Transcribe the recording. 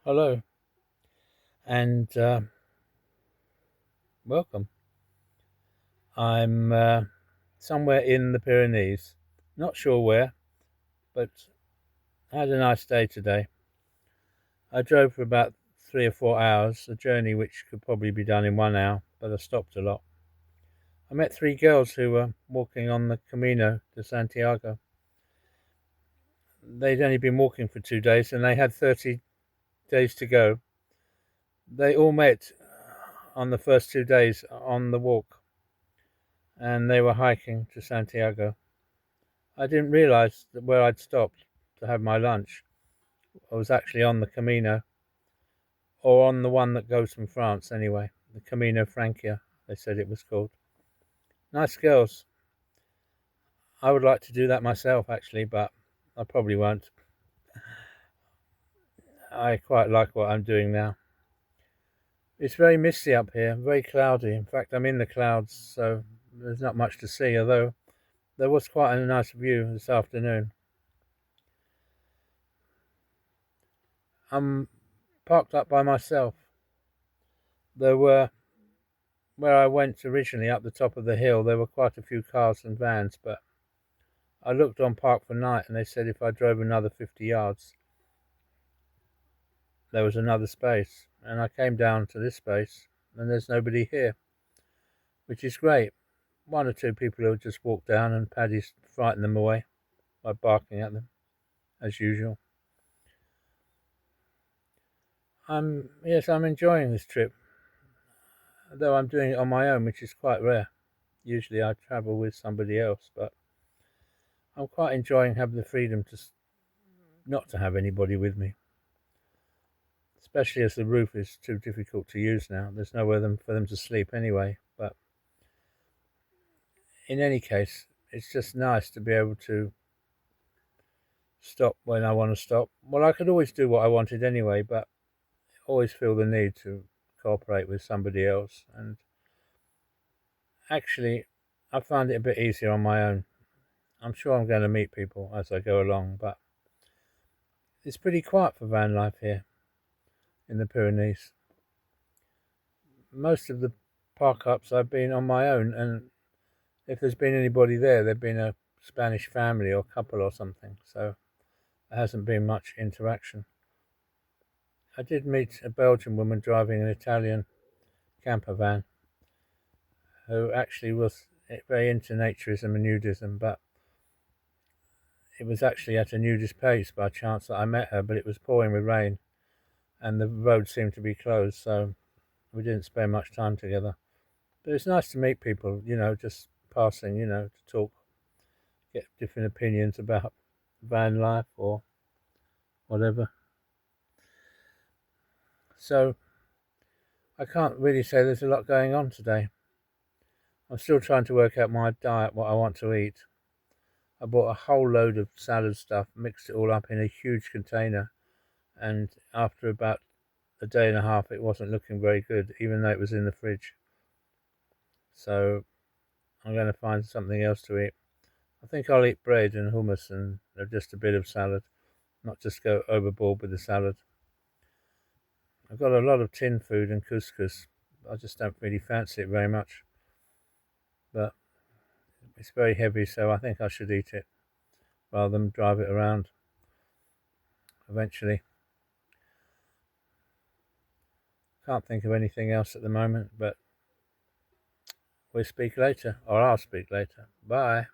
Hello and welcome. I'm somewhere in the Pyrenees, not sure where, but I had a nice day today. I drove for about 3 or 4 hours, a journey which could probably be done in 1 hour, but I stopped a lot. I met three girls who were walking on the Camino de Santiago. They'd only been walking for 2 days and they had 30 days to go. They all met on the first 2 days on the walk and they were hiking to Santiago. I didn't realise that where I'd stopped to have my lunch, I was actually on the Camino, or on the one that goes from France anyway, the Camino Francia, they said it was called. Nice girls. I would like to do that myself actually, but I probably won't. I quite like what I'm doing now. It's very misty up here, very cloudy. In fact, I'm in the clouds, so there's not much to see, although there was quite a nice view this afternoon. I'm parked up by myself. There were Where I went originally up the top of the hill, there were quite a few cars and vans, but I looked on Park for Night and they said if I drove another 50 yards, there was another space. And I came down to this space and there's nobody here, which is great. One or two people who just walked down and Paddy's frightened them away by barking at them, as usual. I'm enjoying this trip, though I'm doing it on my own, which is quite rare. Usually I travel with somebody else, but I'm quite enjoying having the freedom to not to have anybody with me, especially as the roof is too difficult to use now. There's nowhere for them to sleep anyway. But in any case, it's just nice to be able to stop when I want to stop. Well, I could always do what I wanted anyway, but I always feel the need to cooperate with somebody else. And actually, I find it a bit easier on my own. I'm sure I'm going to meet people as I go along, but it's pretty quiet for van life here in the Pyrenees. Most of the park ups I've been on my own, and if there's been anybody there, they've been a Spanish family or couple or something, so there hasn't been much interaction. I did meet a Belgian woman driving an Italian camper van who actually was very into naturism and nudism, but it was actually at a nudist place by chance that I met her, but it was pouring with rain and the road seemed to be closed, so we didn't spend much time together. But it's nice to meet people, just passing, to talk, get different opinions about van life or whatever. So I can't really say there's a lot going on today. I'm still trying to work out my diet, what I want to eat. I bought a whole load of salad stuff, mixed it all up in a huge container, and after about a day and a half, it wasn't looking very good, even though it was in the fridge. So I'm going to find something else to eat. I think I'll eat bread and hummus and just a bit of salad, not just go overboard with the salad. I've got a lot of tin food and couscous. I just don't really fancy it very much. But it's very heavy, so I think I should eat it rather than drive it around eventually. Can't think of anything else at the moment, but we'll speak later, or I'll speak later. Bye.